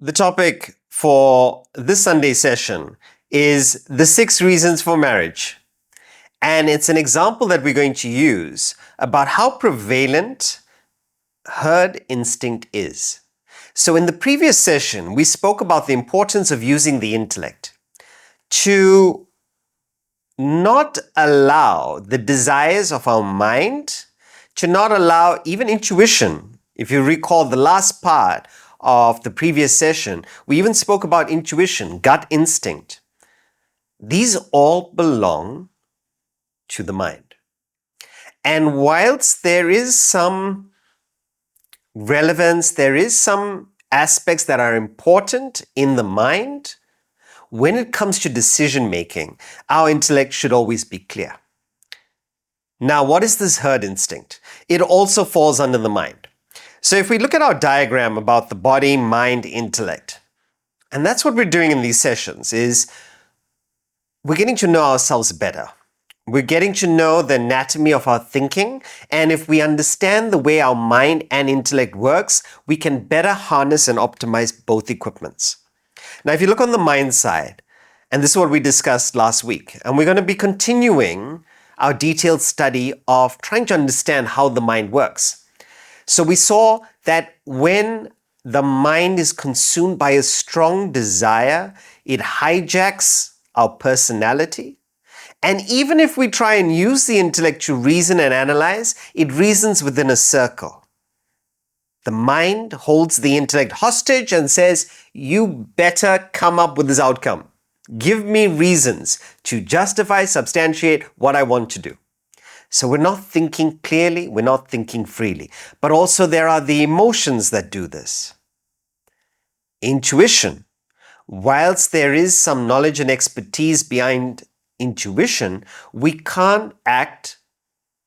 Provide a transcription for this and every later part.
The topic for this Sunday session is the 6 reasons for marriage. And it's an example that we're going to use about how prevalent herd instinct is. So in the previous session, we spoke about the importance of using the intellect to not allow the desires of our mind, to not allow even intuition. If you recall the last part of the previous session, we even spoke about intuition, gut instinct. These all belong to the mind. And whilst there is some relevance, there is some aspects that are important in the mind, when it comes to decision making, our intellect should always be clear. Now, what is this herd instinct? It also falls under the mind. So if we look at our diagram about the body, mind, intellect, and that's what we're doing in these sessions, is we're getting to know ourselves better. We're getting to know the anatomy of our thinking, and if we understand the way our mind and intellect works, we can better harness and optimize both equipments. Now, if you look on the mind side, and this is what we discussed last week, and we're going to be continuing our detailed study of trying to understand how the mind works. So we saw that when the mind is consumed by a strong desire, it hijacks our personality. And even if we try and use the intellect to reason and analyze, it reasons within a circle. The mind holds the intellect hostage and says, you better come up with this outcome. Give me reasons to justify, substantiate what I want to do. So we're not thinking clearly, we're not thinking freely. But also there are the emotions that do this. Intuition. Whilst there is some knowledge and expertise behind intuition, we can't act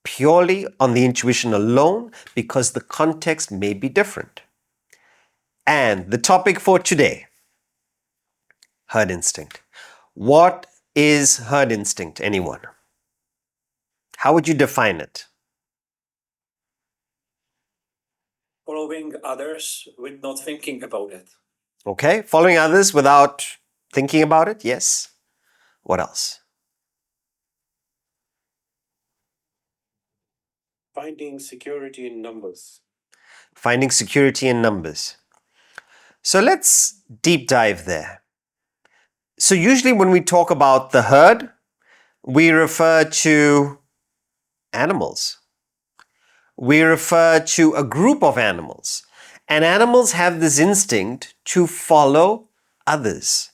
purely on the intuition alone because the context may be different. And the topic for today, herd instinct. What is herd instinct, anyone? How would you define it? Following others with not thinking about it. Okay, following others without thinking about it, yes. What else? Finding security in numbers. Finding security in numbers. So let's deep dive there. So usually when we talk about the herd, we refer to animals. We refer to a group of animals. And animals have this instinct to follow others.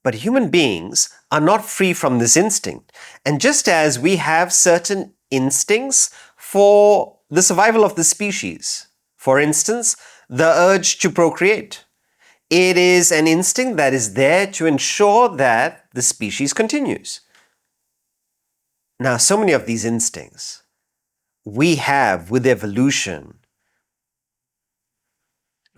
But human beings are not free from this instinct. And just as we have certain instincts for the survival of the species, for instance, the urge to procreate, it is an instinct that is there to ensure that the species continues. Now, so many of these instincts we have with evolution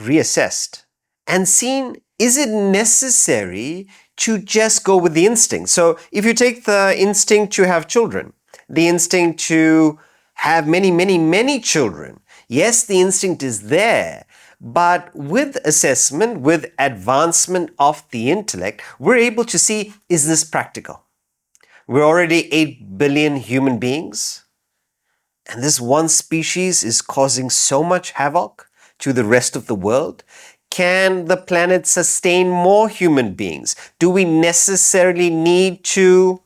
reassessed and seen, is it necessary to just go with the instinct? So if you take the instinct to have children, the instinct to have many children, yes, the instinct is there, but with assessment, with advancement of the intellect, we're able to see, is this practical? We're already 8 billion human beings, and this one species is causing so much havoc to the rest of the world. Can the planet sustain more human beings? Do we necessarily need to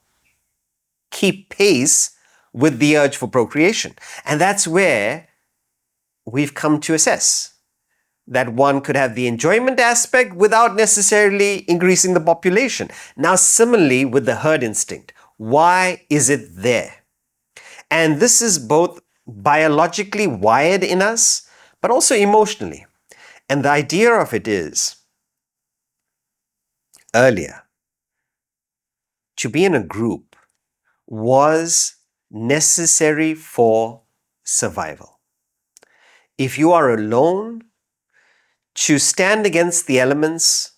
keep pace with the urge for procreation? And that's where we've come to assess that one could have the enjoyment aspect without necessarily increasing the population. Now, similarly with the herd instinct, why is it there? And this is both biologically wired in us, but also emotionally. And the idea of it is, earlier, to be in a group was necessary for survival. If you are alone, to stand against the elements,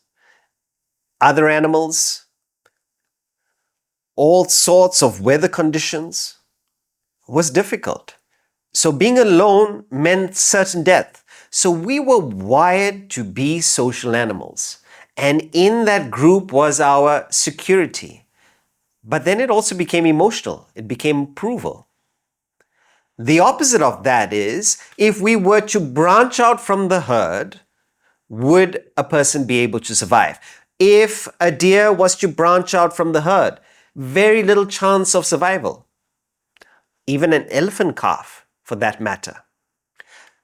other animals, all sorts of weather conditions, was difficult. So being alone meant certain death. So we were wired to be social animals. And in that group was our security. But then it also became emotional. It became approval. The opposite of that is, if we were to branch out from the herd, would a person be able to survive? If a deer was to branch out from the herd, very little chance of survival. Even an elephant calf, for that matter.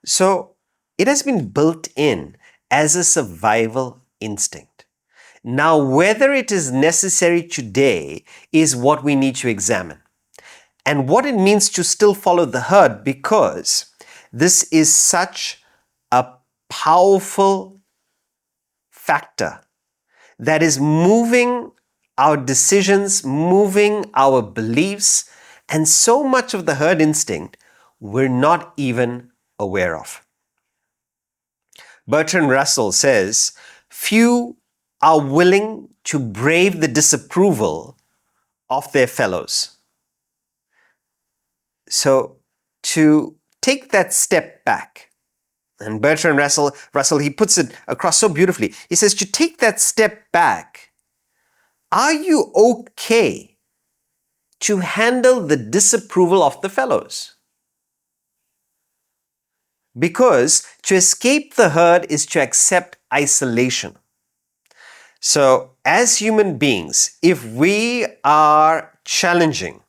So it has been built in as a survival instinct. Now, whether it is necessary today is what we need to examine. And what it means to still follow the herd, because this is such a powerful factor that is moving our decisions, moving our beliefs, and so much of the herd instinct we're not even aware of. Bertrand Russell says, few are willing to brave the disapproval of their fellows. So to take that step back, and Bertrand Russell, he puts it across so beautifully. He says, to take that step back, are you okay to handle the disapproval of the fellows? Because to escape the herd is to accept isolation. So as human beings, if we are challenging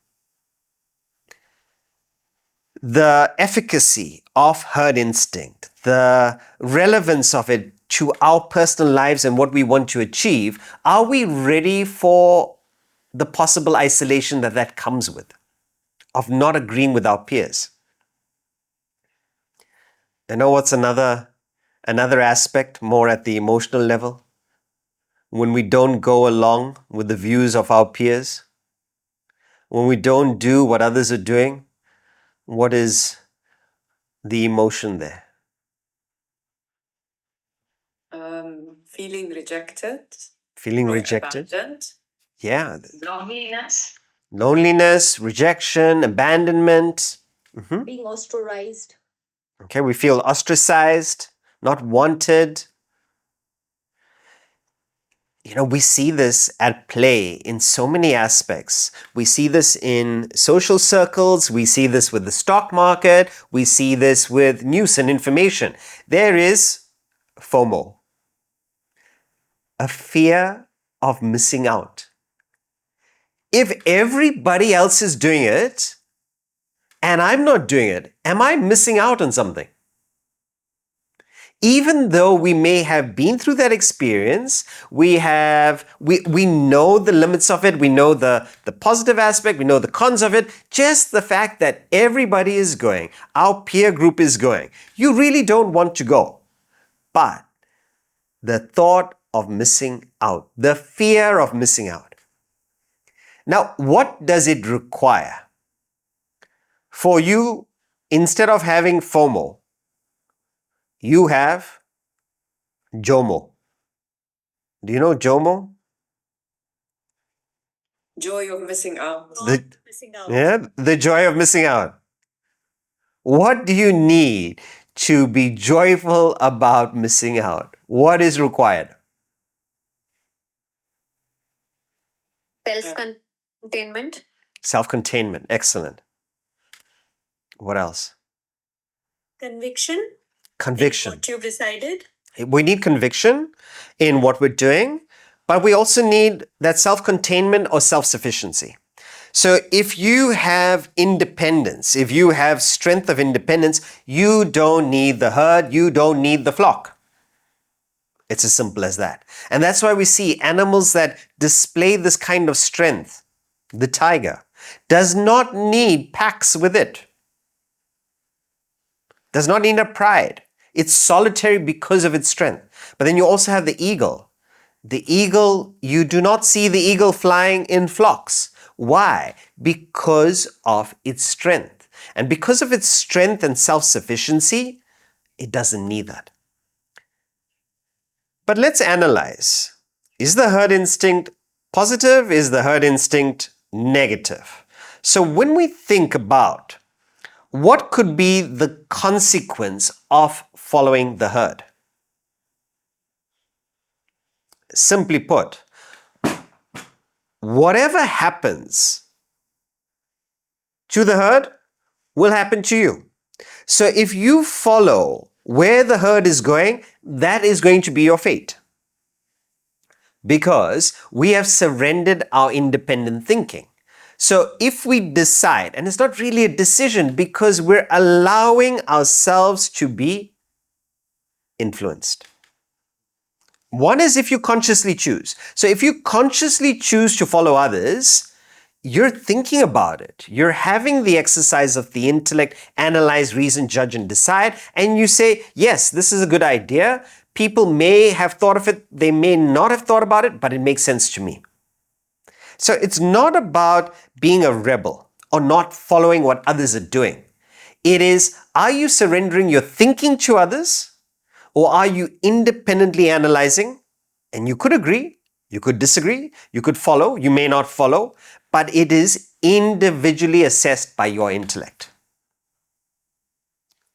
the efficacy of herd instinct, the relevance of it to our personal lives and what we want to achieve, are we ready for the possible isolation that comes with, of not agreeing with our peers? You know what's another aspect more at the emotional level? When we don't go along with the views of our peers, when we don't do what others are doing, what is the emotion there? Feeling rejected. Feeling or rejected? abandoned. Yeah. Loneliness. Loneliness, rejection, abandonment. Being ostracized. Okay, we feel ostracized, not wanted. You know, we see this at play in so many aspects. We see this in social circles. We see this with the stock market. We see this with news and information. There is FOMO, a fear of missing out. If everybody else is doing it and I'm not doing it, am I missing out on something? Even though we may have been through that experience, we know the limits of it, we know the positive aspect, we know the cons of it, just the fact that everybody is going, our peer group is going, you really don't want to go. But the thought of missing out, the fear of missing out. Now, what does it require for you, instead of having FOMO, you have JOMO. Do you know JOMO? Joy of missing out. The joy of missing out. What do you need to be joyful about missing out? What is required? Self-containment. Self-containment. Excellent. What else? Conviction. Conviction. What you've decided. We need conviction in what we're doing, but we also need that self-containment or self-sufficiency. So if you have independence, if you have strength of independence, you don't need the herd, you don't need the flock. It's as simple as that. And that's why we see animals that display this kind of strength. The tiger does not need packs with it. Does not need a pride. It's solitary because of its strength. But then you also have the eagle. The eagle, you do not see the eagle flying in flocks. Why? Because of its strength. And because of its strength and self-sufficiency, it doesn't need that. But let's analyze. Is the herd instinct positive? Is the herd instinct negative? So when we think about what could be the consequence of following the herd? Simply put, whatever happens to the herd will happen to you. So if you follow where the herd is going, that is going to be your fate. Because we have surrendered our independent thinking. So if we decide, and it's not really a decision because we're allowing ourselves to be influenced. One is if you consciously choose. So if you consciously choose to follow others, you're thinking about it. You're having the exercise of the intellect, analyze, reason, judge, and decide. And you say, yes, this is a good idea. People may have thought of it. They may not have thought about it, but it makes sense to me. So it's not about being a rebel or not following what others are doing. It is, are you surrendering your thinking to others, or are you independently analyzing? And you could agree, you could disagree, you could follow, you may not follow, but it is individually assessed by your intellect.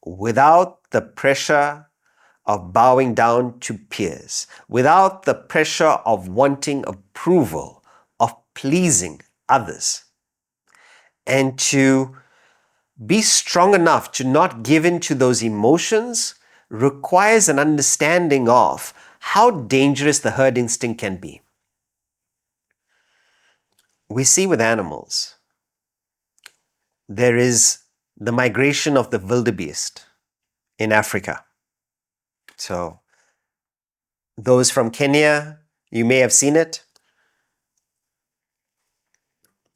Without the pressure of bowing down to peers, without the pressure of wanting approval, of pleasing others, and to be strong enough to not give in to those emotions requires an understanding of how dangerous the herd instinct can be. We see with animals, there is the migration of the wildebeest in Africa. So, those from Kenya, you may have seen it.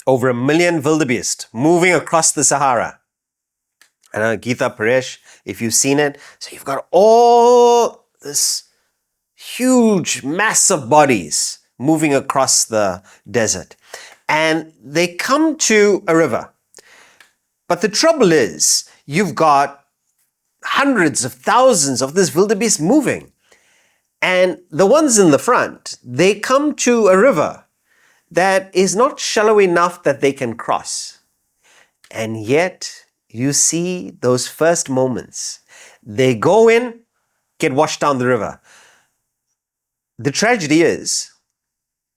Over 1 million wildebeest moving across the Sahara. And Geetha Paresh, if you've seen it, so you've got all this huge, massive bodies moving across the desert. And they come to a river. But the trouble is, you've got hundreds of thousands of this wildebeest moving. And the ones in the front, they come to a river that is not shallow enough that they can cross. And yet, you see those first moments. They go in, get washed down the river. The tragedy is,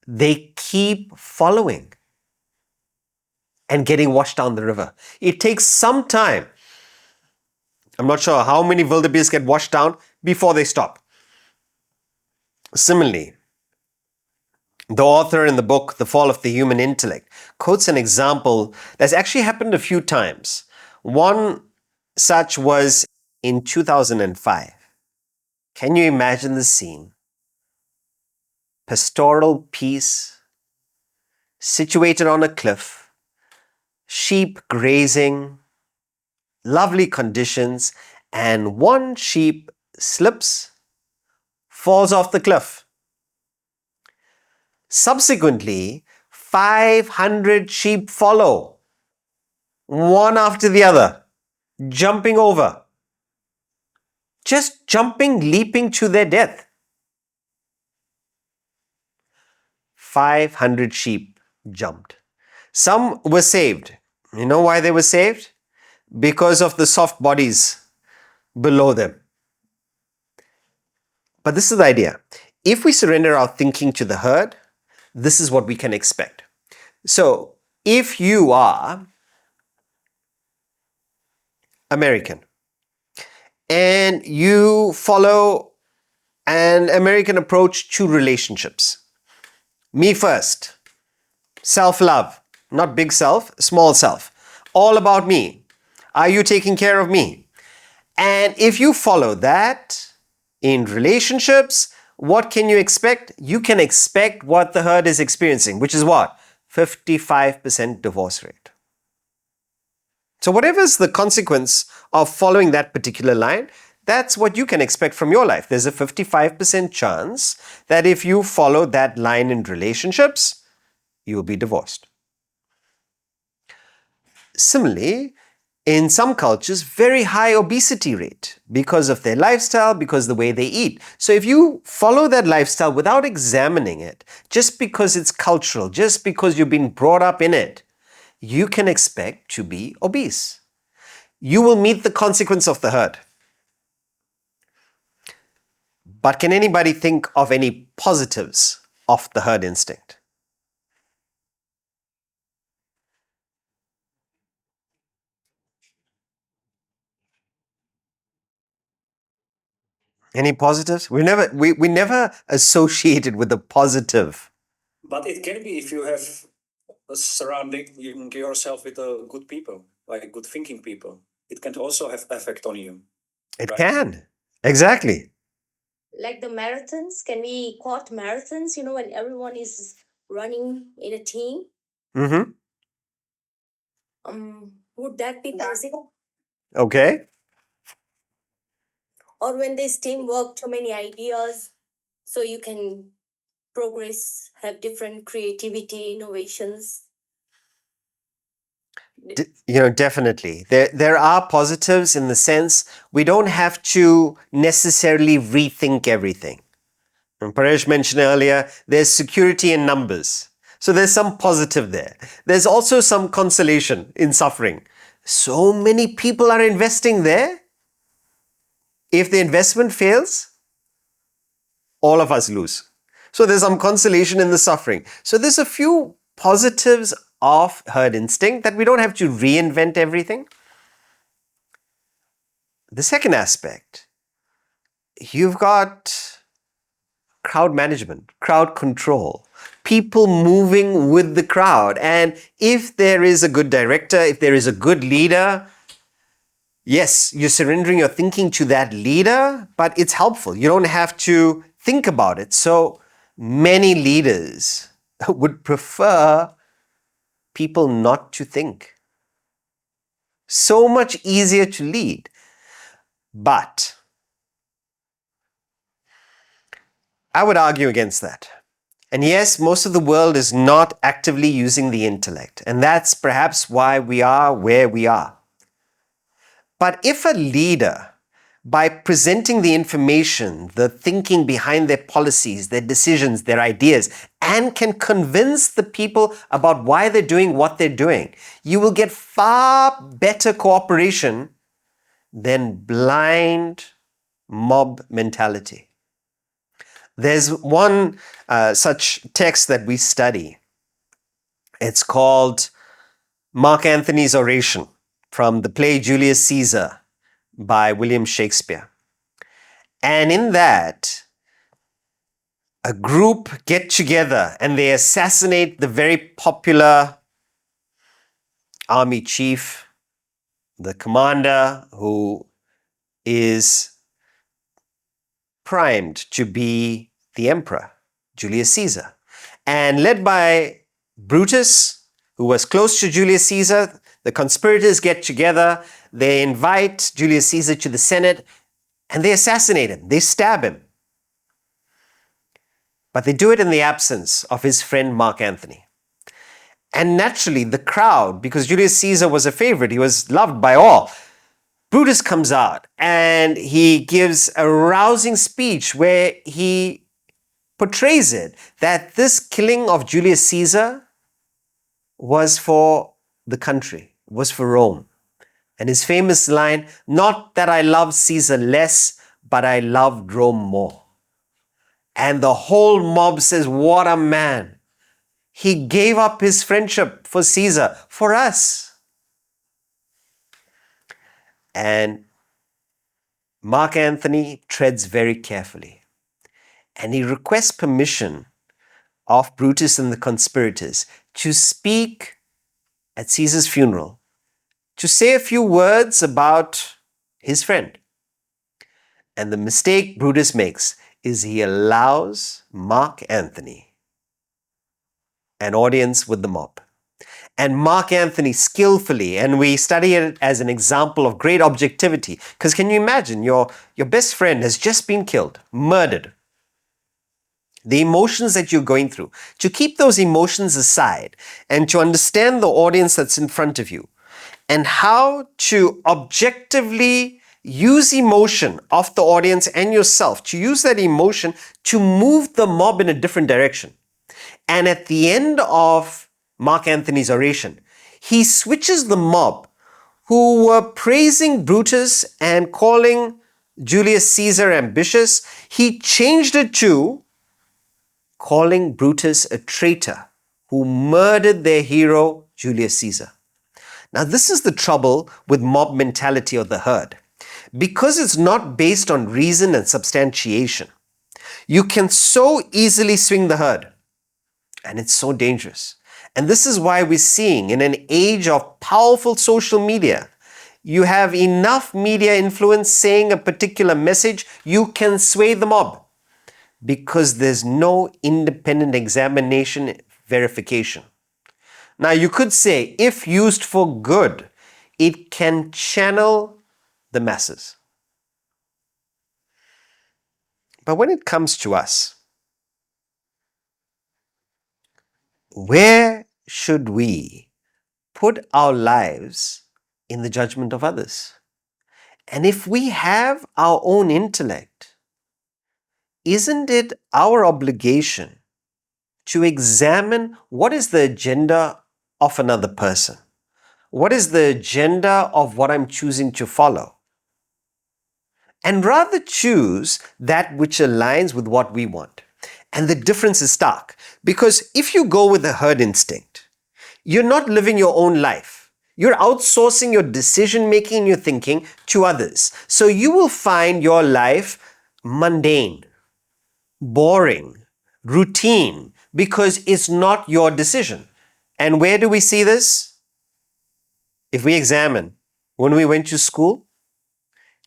they keep following and getting washed down the river. It takes some time. I'm not sure how many wildebeest get washed down before they stop. Similarly, the author in the book, The Fall of the Human Intellect, quotes an example that's actually happened a few times. One such was in 2005. Can you imagine the scene? Pastoral peace, situated on a cliff, sheep grazing, lovely conditions, and one sheep slips, falls off the cliff. Subsequently, 500 sheep follow, one after the other, jumping over. Just jumping, leaping to their death. 500 sheep jumped. Some were saved. You know why they were saved? Because of the soft bodies below them. But this is the idea. If we surrender our thinking to the herd, this is what we can expect. So, if you are American and you follow an American approach to relationships, me first, self-love, not big self, small self, all about me. Are you taking care of me? And if you follow that in relationships, what can you expect? You can expect what the herd is experiencing, which is what? 55% divorce rate. So whatever is the consequence of following that particular line, that's what you can expect from your life. There's a 55% chance that if you follow that line in relationships, you will be divorced. Similarly, in some cultures, very high obesity rate because of their lifestyle, because of the way they eat. So if you follow that lifestyle without examining it, just because it's cultural, just because you've been brought up in it, you can expect to be obese. you will meet the consequence of the herd. But can anybody think of any positives of the herd instinct? Any positives? We never associated with the positive. But it can be if you have surrounding yourself with good people, like good thinking people. It can also have effect on you. It Right. can. Exactly. Like the marathons, can we quote marathons, when everyone is running in a team? Mm-hmm. Would that be possible? Okay. Or when there's teamwork, too many ideas, so you can progress, have different creativity, innovations. Definitely. There are positives in the sense we don't have to necessarily rethink everything. And Paresh mentioned earlier, there's security in numbers. So there's some positive there. There's also some consolation in suffering. So many people are investing there. If the investment fails, all of us lose. So there's some consolation in the suffering. So there's a few positives of herd instinct that we don't have to reinvent everything. The second aspect, you've got crowd management, crowd control, people moving with the crowd. And if there is a good director, if there is a good leader, yes, you're surrendering your thinking to that leader, but it's helpful. You don't have to think about it. So many leaders would prefer people not to think. So much easier to lead. But I would argue against that. And yes, most of the world is not actively using the intellect. And that's perhaps why we are where we are. But if a leader, by presenting the information, the thinking behind their policies, their decisions, their ideas, and can convince the people about why they're doing what they're doing, you will get far better cooperation than blind mob mentality. There's one such text that we study. It's called Mark Antony's Oration from the play Julius Caesar by William Shakespeare. And in that, a group get together and they assassinate the very popular army chief, the commander who is primed to be the emperor, Julius Caesar. And led by Brutus, who was close to Julius Caesar, the conspirators get together, they invite Julius Caesar to the Senate, and they assassinate him, they stab him. But they do it in the absence of his friend Mark Antony. And naturally, the crowd, because Julius Caesar was a favorite, he was loved by all, Brutus comes out and he gives a rousing speech where he portrays it that this killing of Julius Caesar was for the country, was for Rome. And his famous line, not that I loved Caesar less, but I loved Rome more. And the whole mob says, what a man. He gave up his friendship for Caesar, for us. And Mark Antony treads very carefully. And he requests permission of Brutus and the conspirators to speak at Caesar's funeral, to say a few words about his friend. And the mistake Brutus makes is he allows Mark Antony an audience with the mob. And Mark Antony skillfully, and we study it as an example of great objectivity, because can you imagine your best friend has just been killed, murdered. The emotions that you're going through, to keep those emotions aside and to understand the audience that's in front of you and how to objectively use emotion of the audience and yourself, to use that emotion to move the mob in a different direction. And at the end of Mark Antony's oration, he switches the mob who were praising Brutus and calling Julius Caesar ambitious, he changed it to calling Brutus a traitor who murdered their hero, Julius Caesar. Now, this is the trouble with mob mentality of the herd. Because it's not based on reason and substantiation, you can so easily swing the herd. And it's so dangerous. And this is why we're seeing in an age of powerful social media, you have enough media influence saying a particular message, you can sway the mob because there's no independent examination verification. Now, you could say, if used for good, it can channel the masses. But when it comes to us, where should we put our lives in the judgment of others? And if we have our own intellect, isn't it our obligation to examine what is the agenda of another person? What is the agenda of what I'm choosing to follow? And rather choose that which aligns with what we want. And the difference is stark, because if you go with the herd instinct, you're not living your own life. You're outsourcing your decision making and your thinking to others. So you will find your life mundane, boring, routine, because it's not your decision. And where do we see this? If we examine, when we went to school,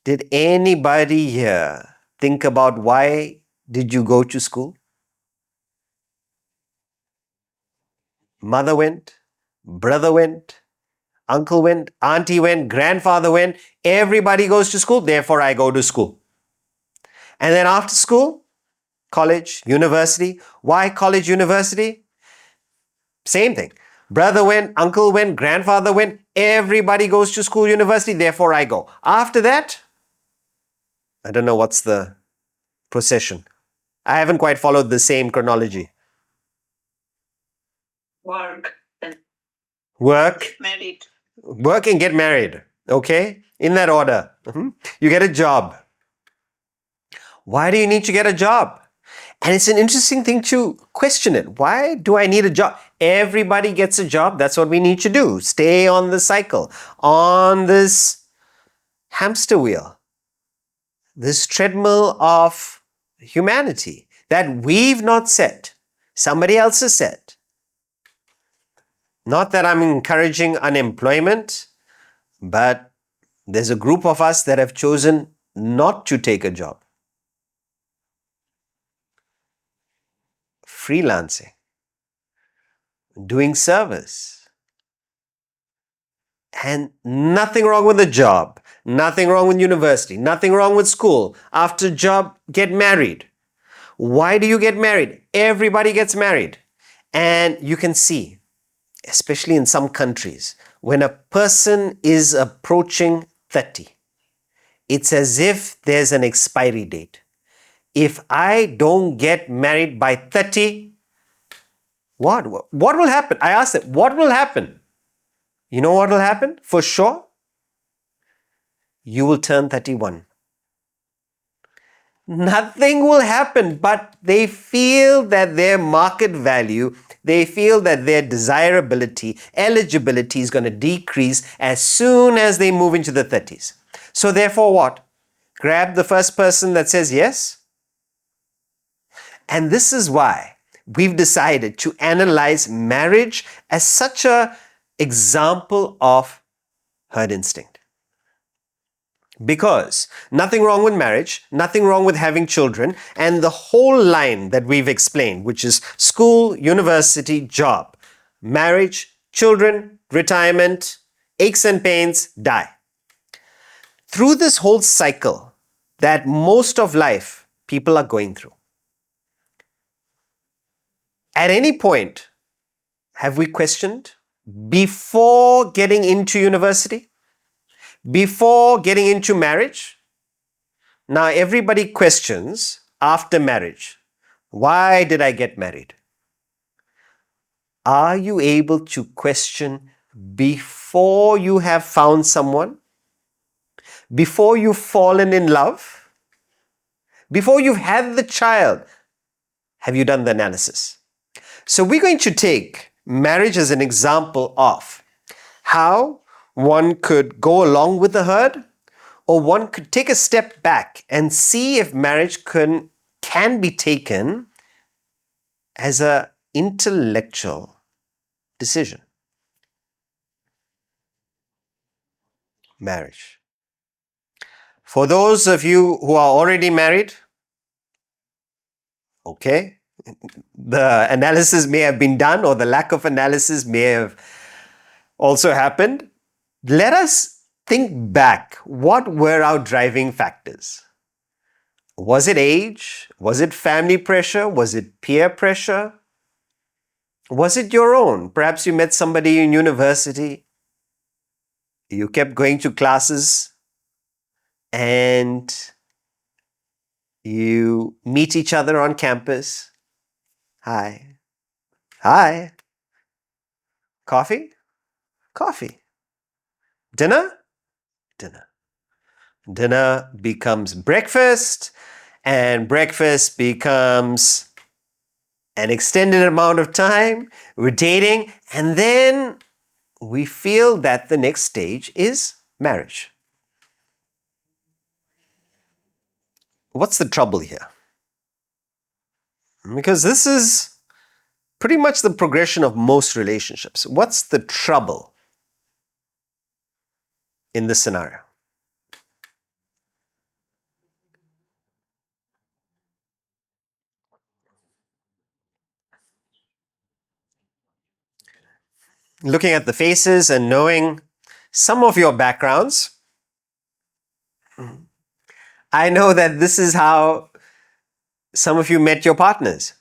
did anybody here think about why did you go to school? Mother went, brother went, uncle went, auntie went, grandfather went. Everybody goes to school, therefore I go to school. And then after school, college, university. Why college, university? Same thing. Brother went, uncle went, grandfather went. Everybody goes to school, university, therefore I go. After that, I don't know what's the procession. I haven't quite followed the same chronology. Work. Work, Married. work and get married. Okay? In that order. You get a job. Why do you need to get a job? And it's an interesting thing to question it. Why do I need a job? Everybody gets a job. That's what we need to do. Stay on the cycle, on this hamster wheel, this treadmill of humanity that we've not set. Somebody else has set. Not that I'm encouraging unemployment, but there's a group of us that have chosen not to take a job. Freelancing, doing service. And nothing wrong with a job, nothing wrong with university, nothing wrong with school. After job, get married. Why do you get married? Everybody gets married. And you can see, especially in some countries, when a person is approaching 30, it's as if there's an expiry date. If I don't get married by 30, what will happen? I asked them, what will happen? You know what will happen? For sure, you will turn 31. Nothing will happen, but they feel that their market value, they feel that their desirability, eligibility is going to decrease as soon as they move into the 30s. So therefore what? Grab the first person that says yes. And this is why we've decided to analyze marriage as such an example of herd instinct. Because nothing wrong with marriage, nothing wrong with having children, and the whole line that we've explained, which is school, university, job, marriage, children, retirement, aches and pains, die. Through this whole cycle that most of life people are going through, at any point, have we questioned before getting into university, before getting into marriage? Now everybody questions after marriage. Why did I get married? Are you able to question before before you have found someone, before you've fallen in love, before you've had the child, have you done the analysis? So we're going to take marriage as an example of how one could go along with the herd, or one could take a step back and see if marriage can be taken as an intellectual decision. Marriage. For those of you who are already married, okay, the analysis may have been done, or the lack of analysis may have also happened. Let us think back. What were our driving factors? Was it age? Was it family pressure? Was it peer pressure? Was it your own? Perhaps you met somebody in university. You kept going to classes and you meet each other on campus. Hi. Hi. Coffee? Coffee. Dinner? Dinner. Dinner becomes breakfast, and breakfast becomes an extended amount of time. We're dating, and then we feel that the next stage is marriage. What's the trouble here? Because this is pretty much the progression of most relationships. What's the trouble in this scenario? Looking at the faces and knowing some of your backgrounds, I know that this is how some of you met your partners.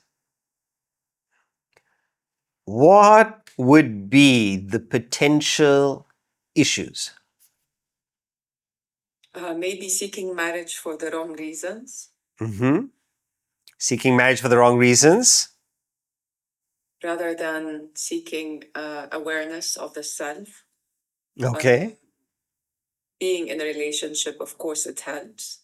What would be the potential issues? Maybe seeking marriage for the wrong reasons, Seeking marriage for the wrong reasons. rather than seeking awareness of the self. Okay. Being in a relationship, of course, it helps.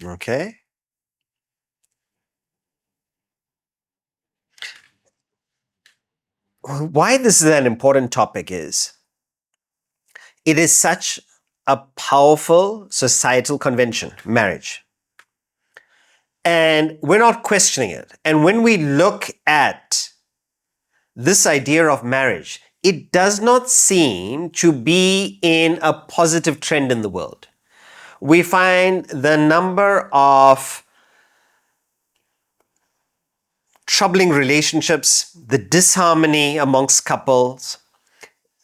Okay. Why this is an important topic is it is such a powerful societal convention, marriage. And we're not questioning it. And when we look at this idea of marriage, it does not seem to be in a positive trend in the world. We find the number of troubling relationships, the disharmony amongst couples,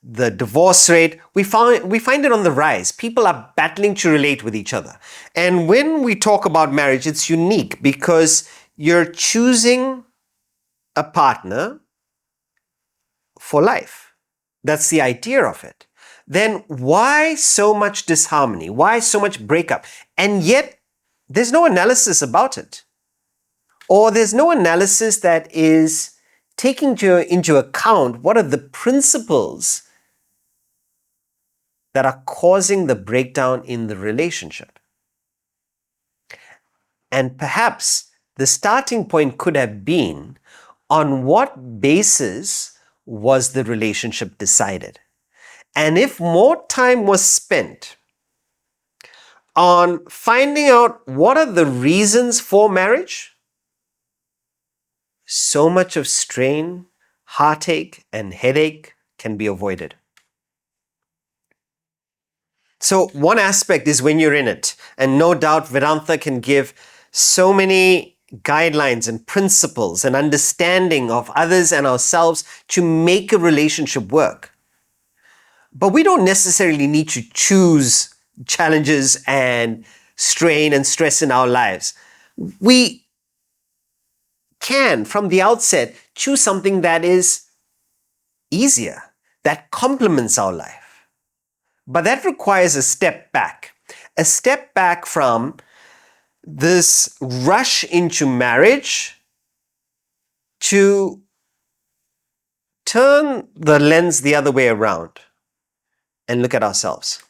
the divorce rate, we find it on the rise. People are battling to relate with each other. And when we talk about marriage, it's unique because you're choosing a partner for life. That's the idea of it. Then why so much disharmony? Why so much breakup? And yet there's no analysis about it. Or there's no analysis that is taking into account what are the principles that are causing the breakdown in the relationship. And perhaps the starting point could have been on what basis was the relationship decided. And if more time was spent on finding out what are the reasons for marriage, so much of strain, heartache, and headache can be avoided. So one aspect is when you're in it, and no doubt Vedanta can give so many guidelines and principles and understanding of others and ourselves to make a relationship work. But we don't necessarily need to choose challenges and strain and stress in our lives. We can, from the outset, choose something that is easier, that complements our life. But that requires a step back from this rush into marriage to turn the lens the other way around and look at ourselves.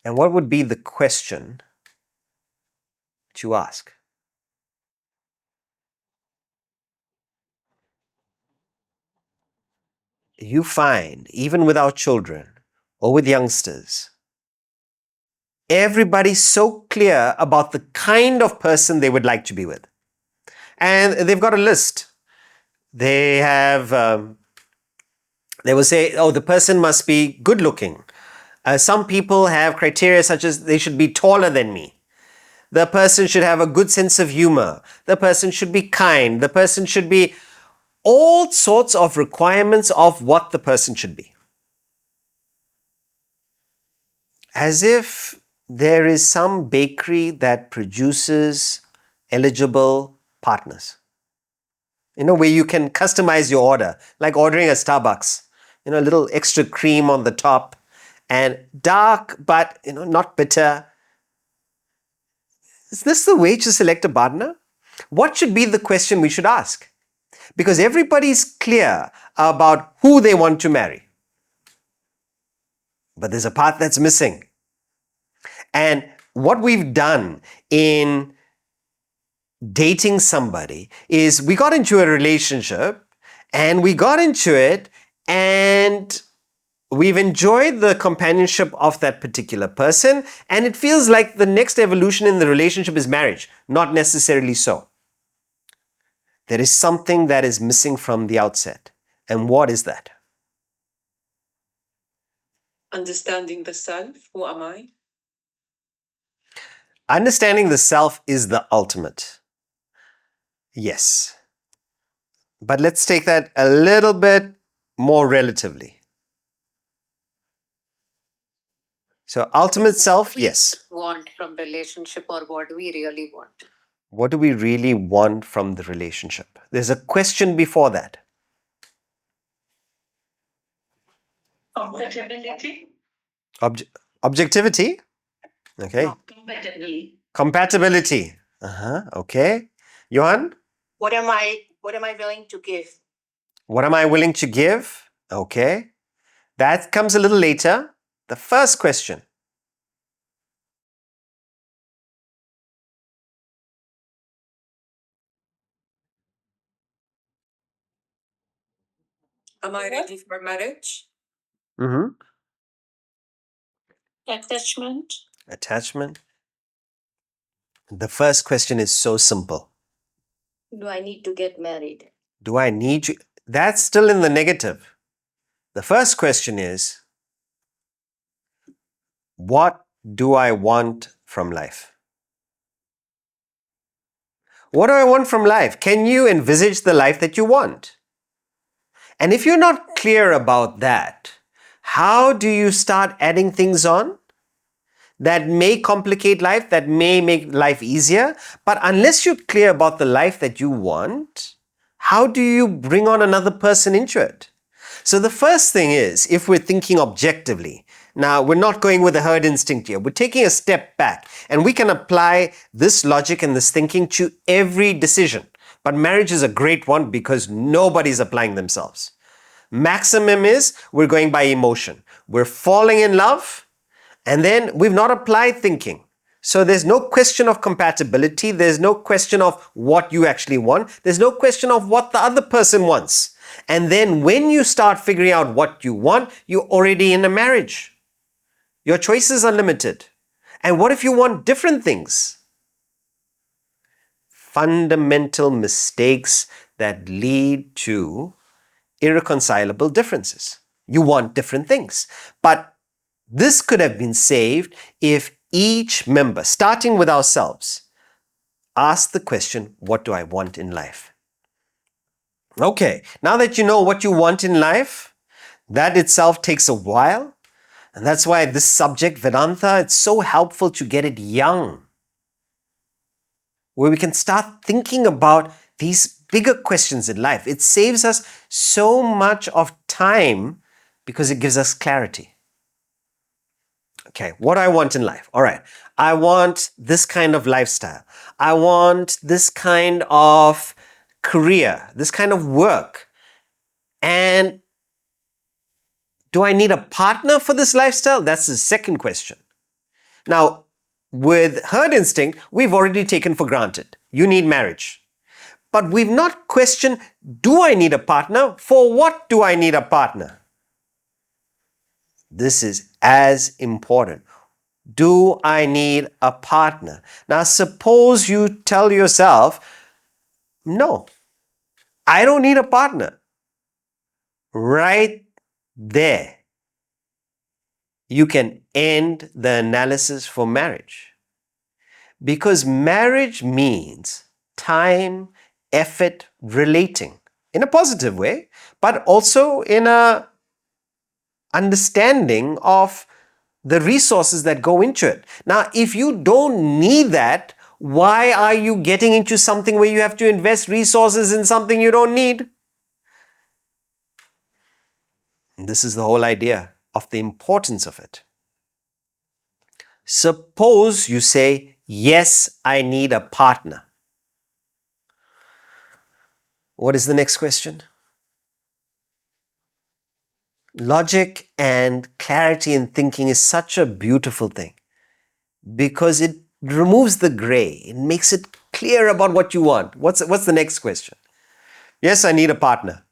And what would be the question to ask? You find, even with our children or with youngsters, everybody's so clear about the kind of person they would like to be with. And they've got a list. They have, they will say, oh, the person must be good looking. Some people have criteria such as they should be taller than me. The person should have a good sense of humor. The person should be kind. The person should be all sorts of requirements of what the person should be. As if there is some bakery that produces eligible partners. Where you can customize your order, like ordering a Starbucks. A little extra cream on the top and dark, but, not bitter. Is this the way to select a partner? What should be the question we should ask? Because everybody's clear about who they want to marry. But there's a part that's missing. And what we've done in dating somebody is we got into a relationship and we've enjoyed the companionship of that particular person, and it feels like the next evolution in the relationship is marriage. Not necessarily so. There is something that is missing from the outset. And what is that? Understanding the self. Who am I? Understanding the self is the ultimate. Yes. But let's take that a little bit more relatively. So ultimate self, yes. Want from relationship, or what do we really want? What do we really want from the relationship? There's a question before that. Compatibility. Objectivity? Okay. No, compatibility. Compatibility. Okay. Johan? What am I willing to give? What am I willing to give? Okay. That comes a little later. The first question. Am I ready for marriage? Attachment. Attachment. The first question is so simple. Do I need to get married? Do I need to? That's still in the negative. The first question is, what do I want from life? What do I want from life? Can you envisage the life that you want? And if you're not clear about that, how do you start adding things on that may complicate life, that may make life easier? But unless you're clear about the life that you want, how do you bring on another person into it? So the first thing is, if we're thinking objectively, now we're not going with the herd instinct here, we're taking a step back and we can apply this logic and this thinking to every decision. But marriage is a great one because nobody's applying themselves. Maximum is we're going by emotion. We're falling in love and then we've not applied thinking. So there's no question of compatibility. There's no question of what you actually want. There's no question of what the other person wants. And then when you start figuring out what you want, you're already in a marriage. Your choices are limited. And what if you want different things? Fundamental mistakes that lead to irreconcilable differences. You want different things. But this could have been saved if each member, starting with ourselves, asked the question, what do I want in life? Okay, now that you know what you want in life, that itself takes a while. And that's why this subject, Vedanta, it's so helpful to get it young, where we can start thinking about these bigger questions in life. It saves us so much of time because it gives us clarity. Okay, what do I want in life? All right, I want this kind of lifestyle. I want this kind of career, this kind of work? And do I need a partner for this lifestyle? That's the second question. Now, with herd instinct, we've already taken for granted. You need marriage. But we've not questioned, do I need a partner? For what do I need a partner? This is as important. Do I need a partner? Now, suppose you tell yourself, no, I don't need a partner. Right there, you can end the analysis for marriage. Because marriage means time, effort, relating in a positive way, but also in a understanding of the resources that go into it. Now, if you don't need that, why are you getting into something where you have to invest resources in something you don't need? And this is the whole idea of the importance of it. Suppose you say, yes, I need a partner. What is the next question? Logic and clarity in thinking is such a beautiful thing because it removes the gray. It makes it clear about what you want. What's the next question? Yes, I need a partner.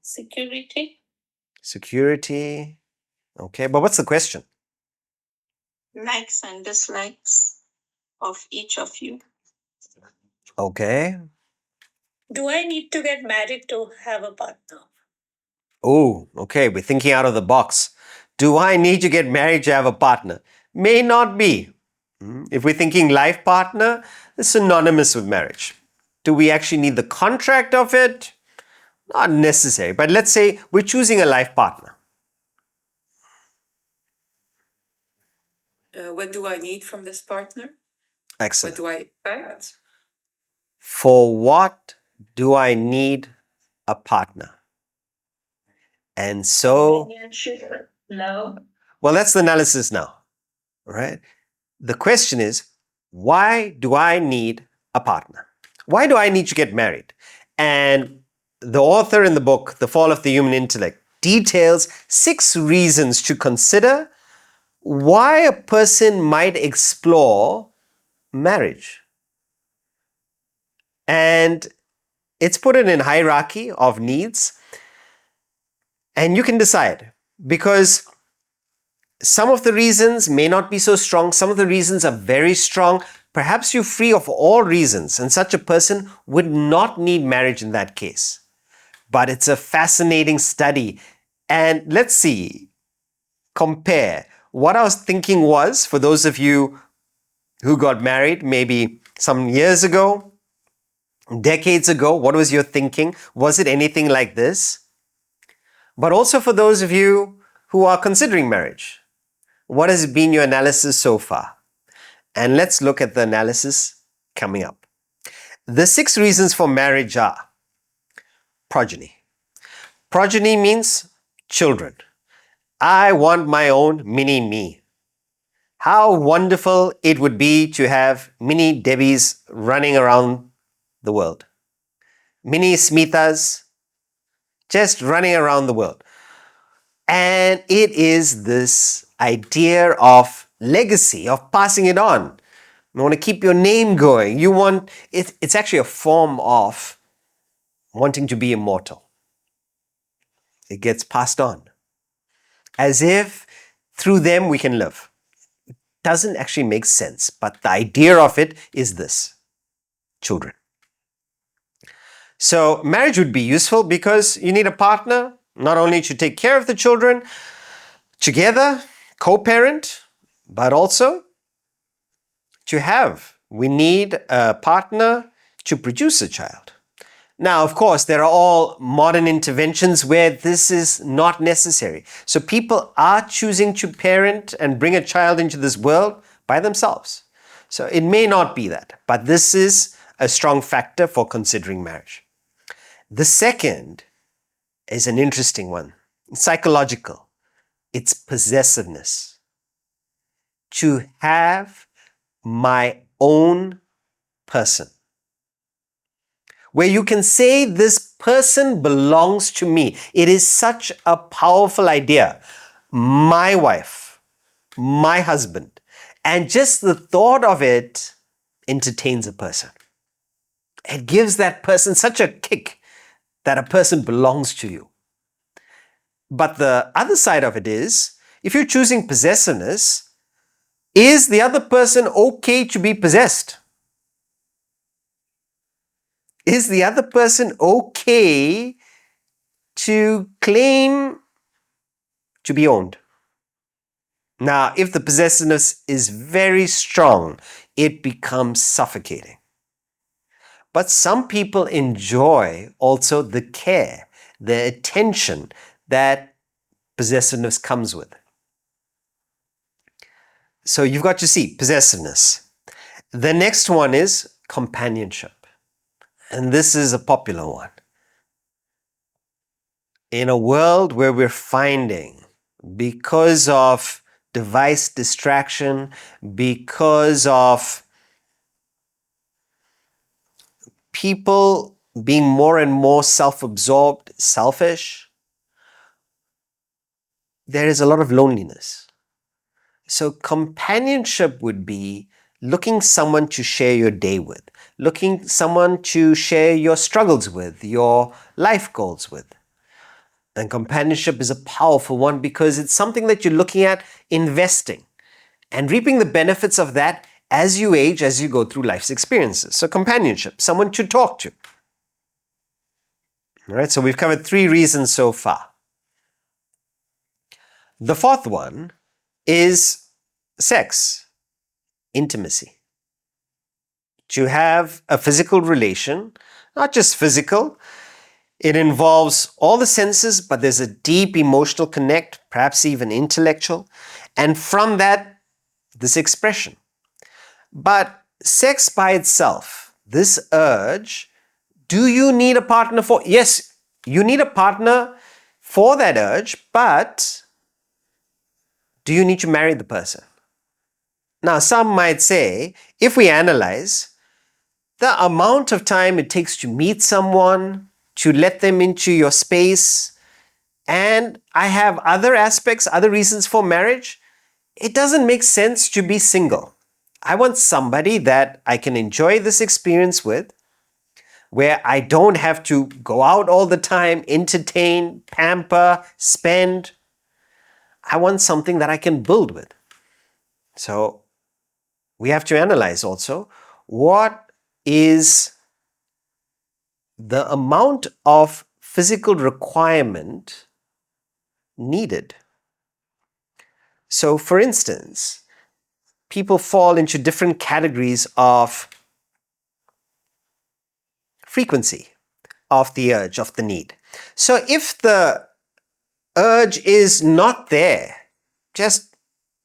Security. Security. Okay, but what's the question? Likes and dislikes of each of you. Okay. Do I need to get married to have a partner? Oh, okay, we're thinking out of the box. Do I need to get married to have a partner? May not be. If we're thinking life partner, it's synonymous with marriage. Do we actually need the contract of it? Not necessary. But let's say we're choosing a life partner. What do I need from this partner? Excellent. What do I expect? For what do I need a partner? And so, Companionship, love. well, that's the analysis now, right? The question is, why do I need a partner? Why do I need to get married? And the author in the book, The Fall of the Human Intellect, details 6 reasons to consider why a person might explore marriage. And it's put in hierarchy of needs. And you can decide because some of the reasons may not be so strong. Some of the reasons are very strong. Perhaps you're free of all reasons and such a person would not need marriage in that case. But it's a fascinating study. And let's see, compare. What I was thinking was, for those of you who got married maybe some years ago, decades ago, what was your thinking? Was it anything like this? But also for those of you who are considering marriage, what has been your analysis so far? And let's look at the analysis coming up. The 6 reasons for marriage are progeny. Progeny means children. I want my own mini me. How wonderful it would be to have mini Debbies running around the world. Mini Smithas just running around the world. And it is this idea of legacy, of passing it on. You want to keep your name going. You want it's actually a form of wanting to be immortal. It gets passed on. As if through them we can live. It doesn't actually make sense, but the idea of it is this: children. So marriage would be useful because you need a partner, not only to take care of the children together, co-parent, but also to have. We need a partner to produce a child. Now, of course, there are all modern interventions where this is not necessary. So people are choosing to parent and bring a child into this world by themselves. So it may not be that, but this is a strong factor for considering marriage. The second is an interesting one, psychological. It's possessiveness. To have my own person, where you can say this person belongs to me. It is such a powerful idea. My wife, my husband, and just the thought of it entertains a person. It gives that person such a kick that a person belongs to you. But the other side of it is, if you're choosing possessiveness, is the other person okay to be possessed? Is the other person okay to claim to be owned? Now, if the possessiveness is very strong, it becomes suffocating. But some people enjoy also the care, the attention that possessiveness comes with. So you've got to see possessiveness. The next one is companionship. And this is a popular one. In a world where we're finding, because of device distraction, because of people being more and more self-absorbed, selfish, there is a lot of loneliness. So companionship would be looking someone to share your day with, looking someone to share your struggles with, your life goals with. And companionship is a powerful one because it's something that you're looking at investing and reaping the benefits of that as you age, as you go through life's experiences. So companionship, someone to talk to. All right, so we've covered 3 reasons so far. The fourth one is sex, intimacy. To have a physical relation, not just physical, it involves all the senses, but there's a deep emotional connect, perhaps even intellectual, and from that, this expression. But sex by itself, this urge, do you need a partner for? Yes, you need a partner for that urge, but do you need to marry the person? Now, some might say, if we analyze the amount of time it takes to meet someone, to let them into your space, and I have other aspects, other reasons for marriage, it doesn't make sense to be single. I want somebody that I can enjoy this experience with, where I don't have to go out all the time, entertain, pamper, spend. I want something that I can build with. So we have to analyze also what is the amount of physical requirement needed. So for instance, people fall into different categories of frequency of the urge, of the need. So if the urge is not there, just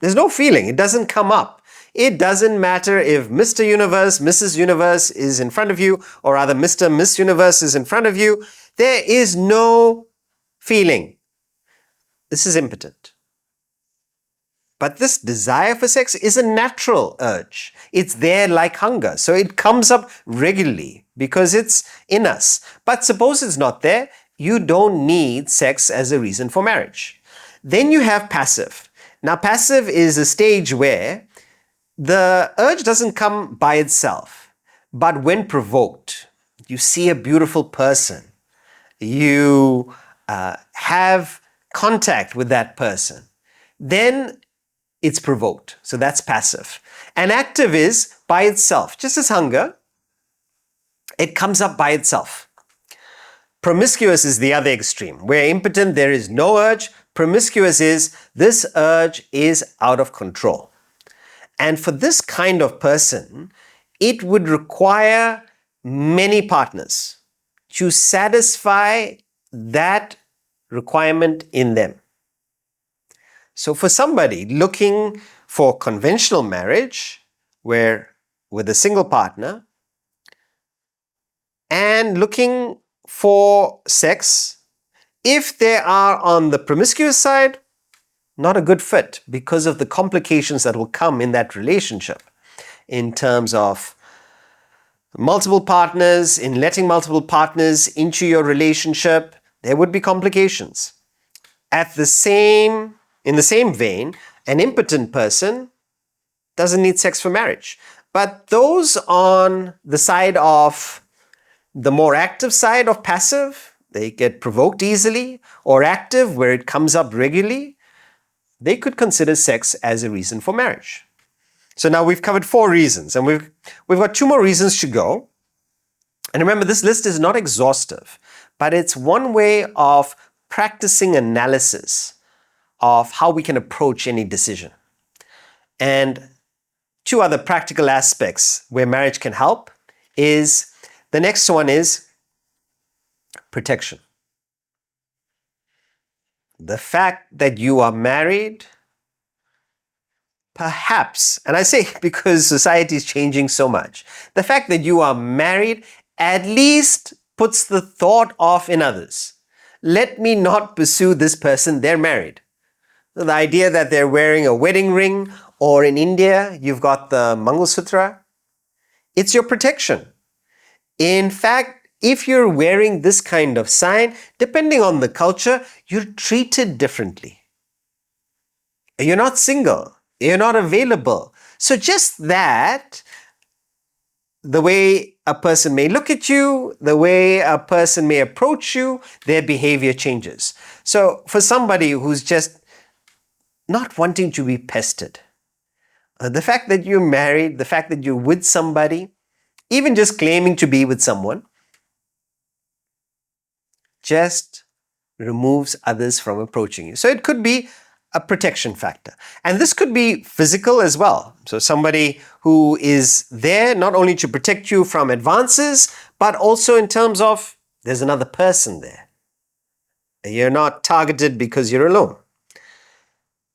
there's no feeling, it doesn't come up. It doesn't matter if Mr. Universe, Mrs. Universe is in front of you, or rather Mr. Miss Universe is in front of you. There is no feeling. This is impotent. But this desire for sex is a natural urge. It's there like hunger. So it comes up regularly because it's in us. But suppose it's not there, you don't need sex as a reason for marriage. Then you have passive. Now, passive is a stage where the urge doesn't come by itself, but when provoked, you see a beautiful person, you have contact with that person, then it's provoked. So that's passive. And active is by itself, just as hunger, it comes up by itself. Promiscuous is the other extreme, where impotent, there is no urge. Promiscuous is, this urge is out of control. And for this kind of person, it would require many partners to satisfy that requirement in them. So for somebody looking for conventional marriage, where with a single partner, and looking for sex, if they are on the promiscuous side, not a good fit because of the complications that will come in that relationship. in terms of multiple partners, in letting multiple partners into your relationship, there would be complications. In the same vein, an impotent person doesn't need sex for marriage. But those on the side of the more active side of passive, they get provoked easily, or active where it comes up regularly, they could consider sex as a reason for marriage. So now we've covered 4 reasons, and we've got 2 more reasons to go. And remember, this list is not exhaustive, but it's one way of practicing analysis of how we can approach any decision. And 2 other practical aspects where marriage can help is, the next one is protection. The fact that you are married, perhaps, and I say because society is changing so much, the fact that you are married at least puts the thought off in others. Let me not pursue this person, they're married. So the idea that they're wearing a wedding ring, or in India, you've got the Mangal Sutra, it's your protection. In fact, if you're wearing this kind of sign, depending on the culture, you're treated differently. You're not single. You're not available. So just that, the way a person may look at you, the way a person may approach you, their behavior changes. So for somebody who's just not wanting to be pestered, the fact that you're married, the fact that you're with somebody, even just claiming to be with someone, just removes others from approaching you. So it could be a protection factor. And this could be physical as well. So somebody who is there not only to protect you from advances, but also in terms of there's another person there. You're not targeted because you're alone.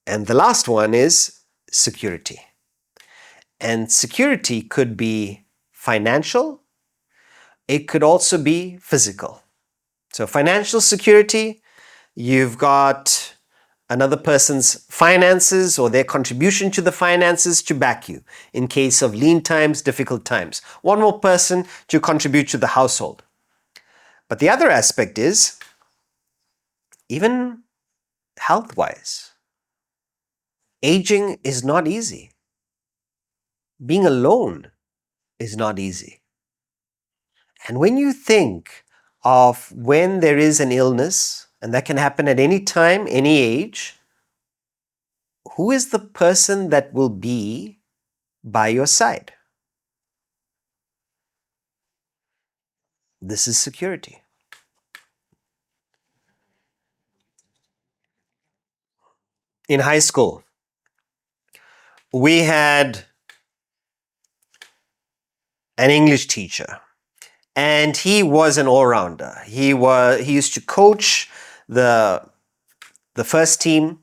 And the last one is security. And security could be financial. It could also be physical. So financial security, you've got another person's finances or their contribution to the finances to back you in case of lean times, difficult times. One more person to contribute to the household. But the other aspect is even health-wise. Aging is not easy. Being alone is not easy. And when you think of when there is an illness, and that can happen at any time, any age, who is the person that will be by your side? This is security. In high school, we had an English teacher, and he was an all-rounder. He used to coach the first team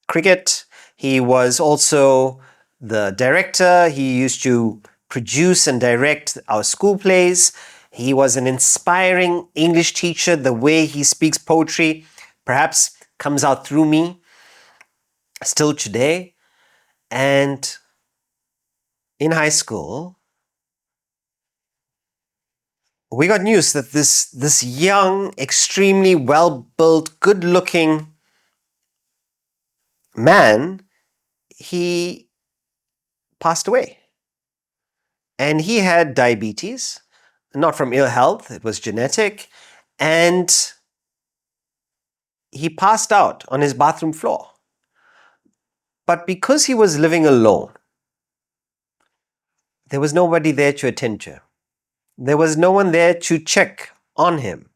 cricket. He was also the director. He used to produce and direct our school plays. He was an inspiring English teacher. The way he speaks poetry perhaps comes out through me still today. And in high school, we got news that this young, extremely well-built, good-looking man, he passed away. And he had diabetes, not from ill health, it was genetic, and he passed out on his bathroom floor. But because he was living alone, there was nobody there to attend to him. There was no one there to check on him.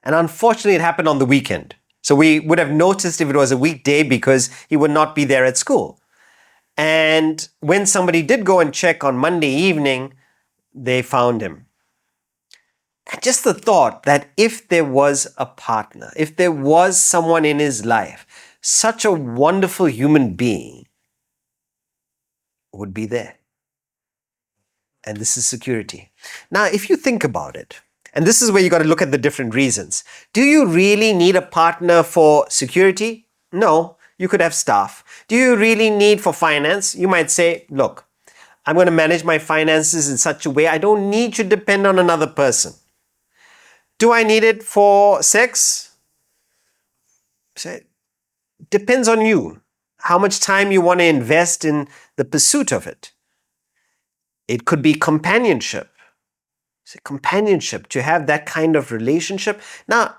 And unfortunately, it happened on the weekend. So we would have noticed if it was a weekday because he would not be there at school. And when somebody did go and check on Monday evening, they found him. And just the thought that if there was a partner, if there was someone in his life, such a wonderful human being would be there. And this is security. Now, if you think about it, and this is where you got to look at the different reasons. Do you really need a partner for security? No, you could have staff. Do you really need for finance? You might say, look, I'm going to manage my finances in such a way I don't need to depend on another person. Do I need it for sex? So, depends on you. How much time you want to invest in the pursuit of it. It could be companionship. So companionship, to have that kind of relationship. Now,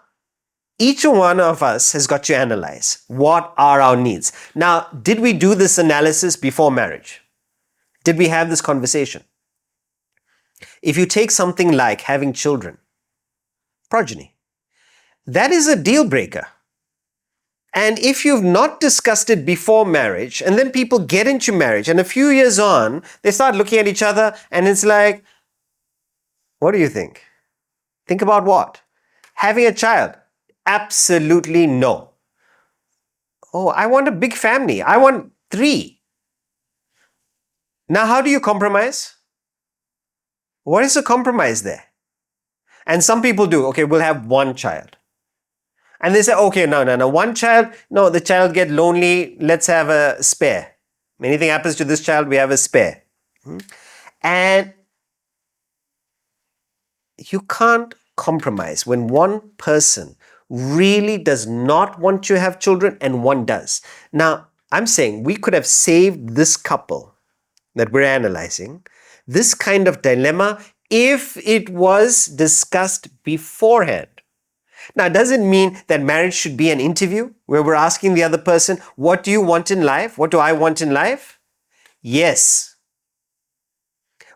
each one of us has got to analyze what are our needs. Now, did we do this analysis before marriage? Did we have this conversation? If you take something like having children, progeny, that is a deal breaker. And if you've not discussed it before marriage, and then people get into marriage, and a few years on, they start looking at each other, and it's like, what do you think? Think about what? Having a child? Absolutely no. Oh, I want a big family. I want 3. Now, how do you compromise? What is the compromise there? And some people do, okay, we'll have 1 child. And they say, okay, no, 1 child, no, the child get lonely, let's have a spare. Anything happens to this child, we have a spare. And you can't compromise when one person really does not want to have children and one does. Now, I'm saying we could have saved this couple that we're analyzing this kind of dilemma if it was discussed beforehand. Now, it doesn't mean that marriage should be an interview where we're asking the other person, what do you want in life? What do I want in life? Yes.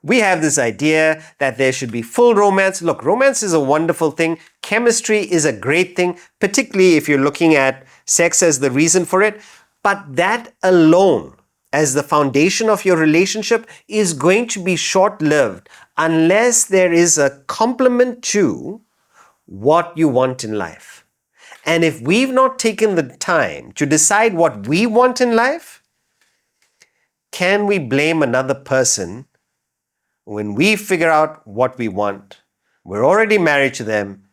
We have this idea that there should be full romance. Look, romance is a wonderful thing. Chemistry is a great thing, particularly if you're looking at sex as the reason for it. But that alone, as the foundation of your relationship, is going to be short-lived unless there is a complement to what you want in life. And if we've not taken the time to decide what we want in life, can we blame another person when we figure out what we want? We're already married to them,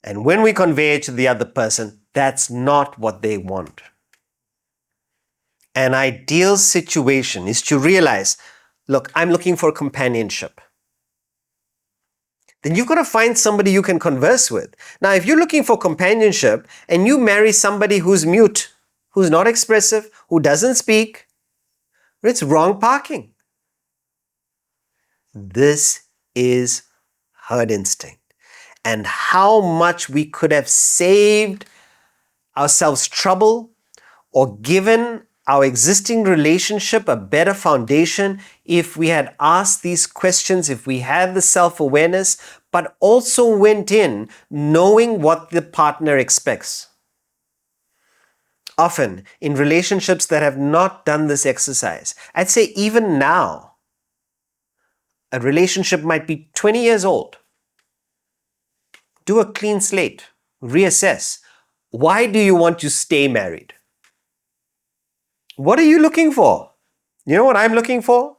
and when we convey it to the other person, that's not what they want. An ideal situation is to realize, look, I'm looking for companionship. Then you've got to find somebody you can converse with. Now, if you're looking for companionship and you marry somebody who's mute, who's not expressive, who doesn't speak, it's wrong parking. This is herd instinct. And how much we could have saved ourselves trouble or given our existing relationship a better foundation if we had asked these questions, if we had the self-awareness, but also went in knowing what the partner expects. Often, in relationships that have not done this exercise, I'd say even now, a relationship might be 20 years old. Do a clean slate. Reassess. Why do you want to stay married? What are you looking for? You know what I'm looking for?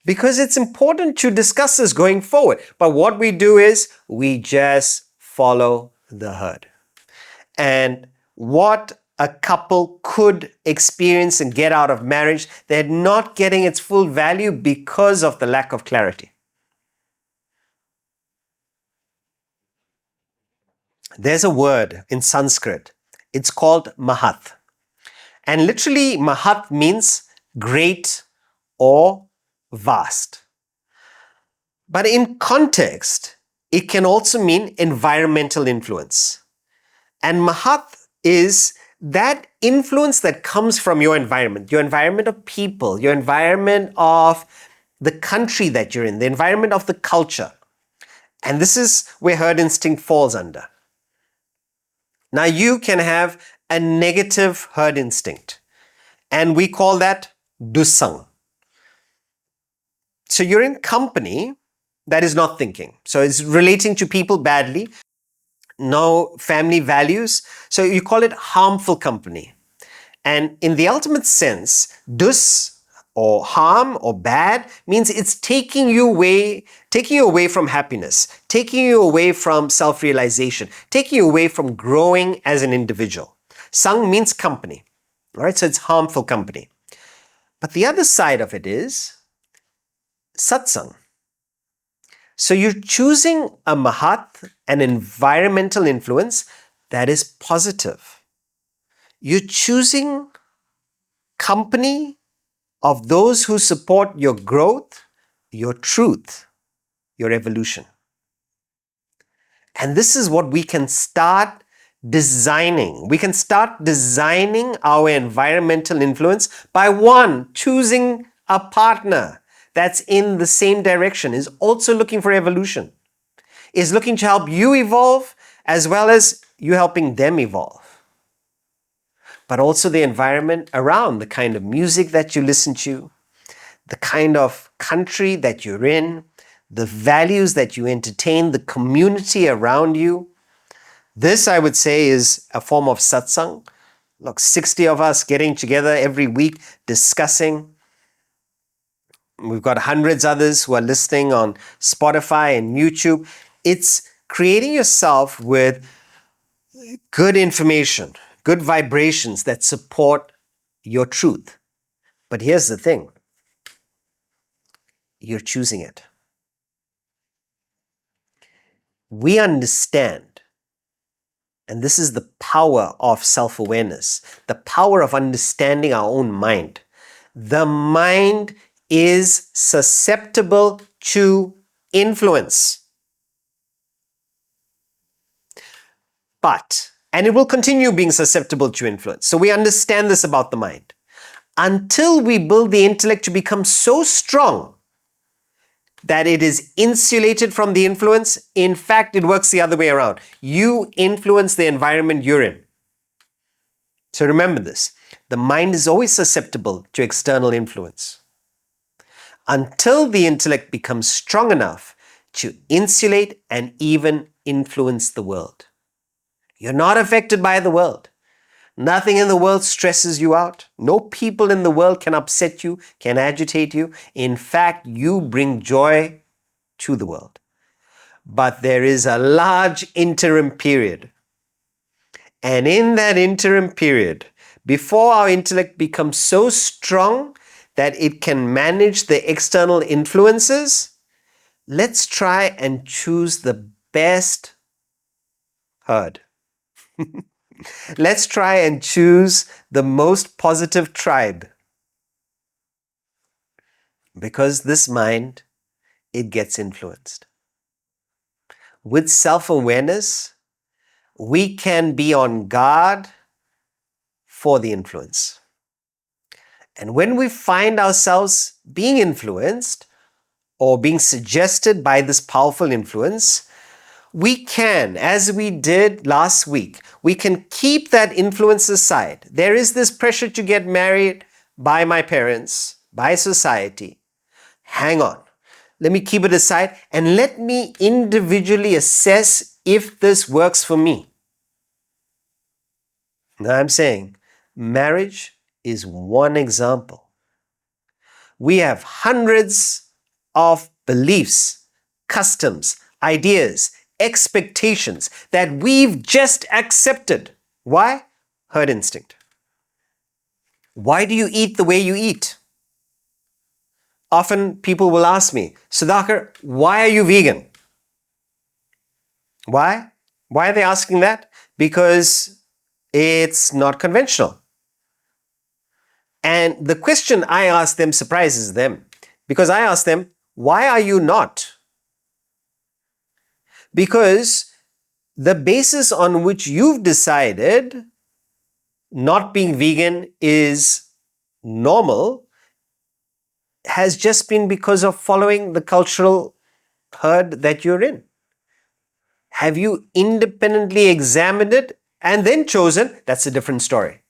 Because it's important to discuss this going forward. But what we do is we just follow the herd. And what a couple could experience and get out of marriage, they're not getting its full value because of the lack of clarity. There's a word in Sanskrit. It's called mahat. And literally, mahat means great or vast. But in context, it can also mean environmental influence. And mahat is that influence that comes from your environment of people, your environment of the country that you're in, the environment of the culture. And this is where herd instinct falls under. Now, you can have a negative herd instinct, and we call that dusang. So you're in company that is not thinking. So it's relating to people badly, no family values. So you call it harmful company. And in the ultimate sense, dus or harm or bad means it's taking you away from happiness, taking you away from self-realization, taking you away from growing as an individual. Sang means company. All right, so it's harmful company. But the other side of it is satsang. So you're choosing a mahat, an environmental influence that is positive. You're choosing company of those who support your growth, your truth, your evolution. And this is what we can start designing. We can start designing our environmental influence by one, choosing a partner that's in the same direction, is also looking for evolution, is looking to help you evolve as well as you helping them evolve. But also the environment around, the kind of music that you listen to, the kind of country that you're in, the values that you entertain, the community around you. This, I would say, is a form of satsang. Look, 60 of us getting together every week, discussing. We've got hundreds others who are listening on Spotify and YouTube. It's creating yourself with good information, good vibrations that support your truth. But here's the thing. You're choosing it. We understand, and this is the power of self-awareness, the power of understanding our own mind. The mind is susceptible to influence. And it will continue being susceptible to influence. So we understand this about the mind. Until we build the intellect to become so strong that it is insulated from the influence, in fact, it works the other way around. You influence the environment you're in. So remember this. The mind is always susceptible to external influence. Until the intellect becomes strong enough to insulate and even influence the world. You're not affected by the world. Nothing in the world stresses you out. No people in the world can upset you, can agitate you. In fact, you bring joy to the world. But there is a large interim period. And in that interim period, before our intellect becomes so strong that it can manage the external influences, let's try and choose the best herd. Let's try and choose the most positive tribe. Because this mind, it gets influenced. With self-awareness, we can be on guard for the influence. And when we find ourselves being influenced or being suggested by this powerful influence, we can, as we did last week, we can keep that influence aside. There is this pressure to get married by my parents, by society. Hang on. Let me keep it aside and let me individually assess if this works for me. Now I'm saying marriage is one example. We have hundreds of beliefs, customs, ideas, expectations that we've just accepted. Why? Herd instinct. Why do you eat the way you eat? Often people will ask me, Sudhakar, why are you vegan? Why? Why are they asking that? Because it's not conventional. And the question I ask them surprises them. Because I ask them, why are you not? Because the basis on which you've decided not being vegan is normal has just been because of following the cultural herd that you're in. Have you independently examined it and then chosen? That's a different story.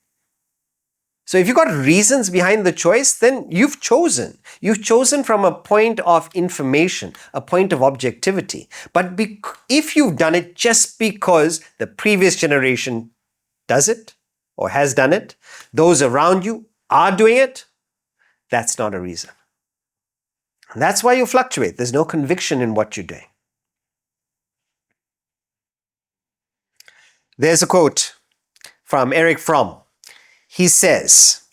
So if you've got reasons behind the choice, then you've chosen. You've chosen from a point of information, a point of objectivity. But if you've done it just because the previous generation does it or has done it, those around you are doing it, that's not a reason. And that's why you fluctuate. There's no conviction in what you're doing. There's a quote from Eric Fromm. He says,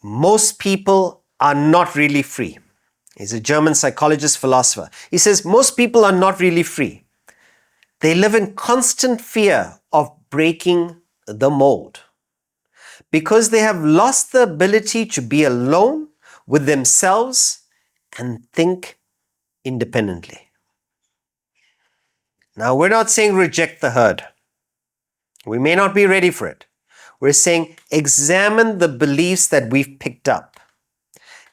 most people are not really free. He's a German psychologist, philosopher. He says most people are not really free. They live in constant fear of breaking the mold because they have lost the ability to be alone with themselves and think independently. Now, we're not saying reject the herd. We may not be ready for it. We're saying examine the beliefs that we've picked up.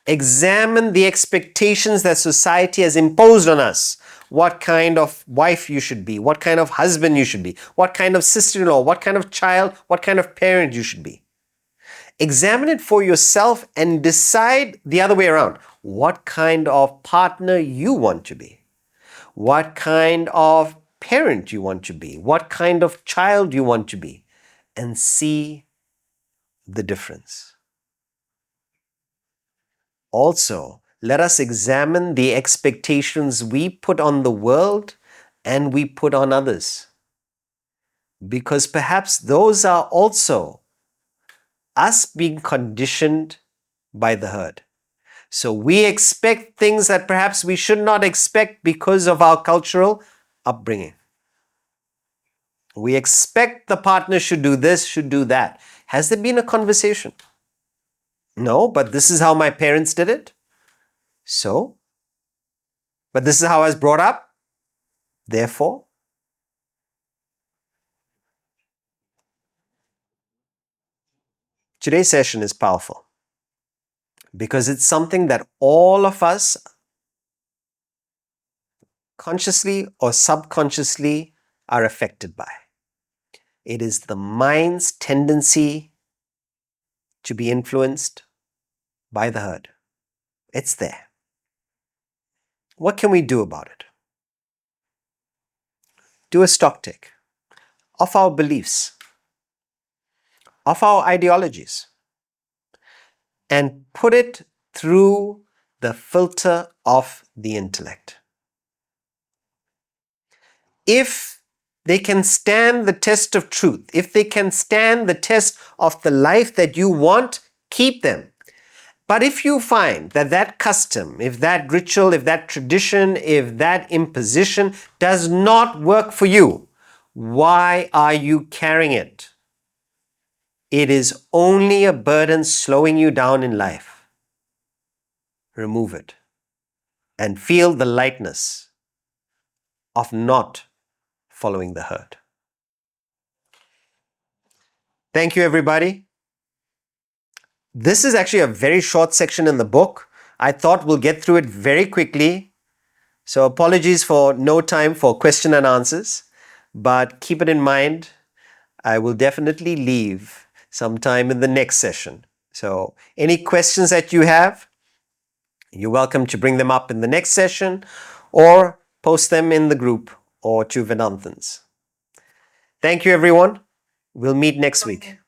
Examine the expectations that society has imposed on us. What kind of wife you should be, what kind of husband you should be, what kind of sister-in-law, what kind of child, what kind of parent you should be. Examine it for yourself and decide the other way around. What kind of partner you want to be. What kind of parent you want to be. What kind of child you want to be. And see the difference. Also, let us examine the expectations we put on the world and we put on others. Because perhaps those are also us being conditioned by the herd. So we expect things that perhaps we should not expect because of our cultural upbringing. We expect the partner should do this, should do that. Has there been a conversation? No, but this is how my parents did it. So, but this is how I was brought up. Therefore, today's session is powerful because it's something that all of us, consciously or subconsciously, are affected by. It is the mind's tendency to be influenced by the herd. It's there. What can we do about it? Do a stock take of our beliefs, of our ideologies, and put it through the filter of the intellect. If they can stand the test of truth, if they can stand the test of the life that you want, keep them. But if you find that that custom, if that ritual, if that tradition, if that imposition does not work for you, why are you carrying it? It is only a burden slowing you down in life. Remove it and feel the lightness of not following the herd. Thank you, everybody. This is actually a very short section in the book. I thought we'll get through it very quickly. So apologies for no time for question and answers, but keep it in mind, I will definitely leave some time in the next session. So any questions that you have, you're welcome to bring them up in the next session or post them in the group or to Vedantans. Thank you, everyone. We'll meet next week.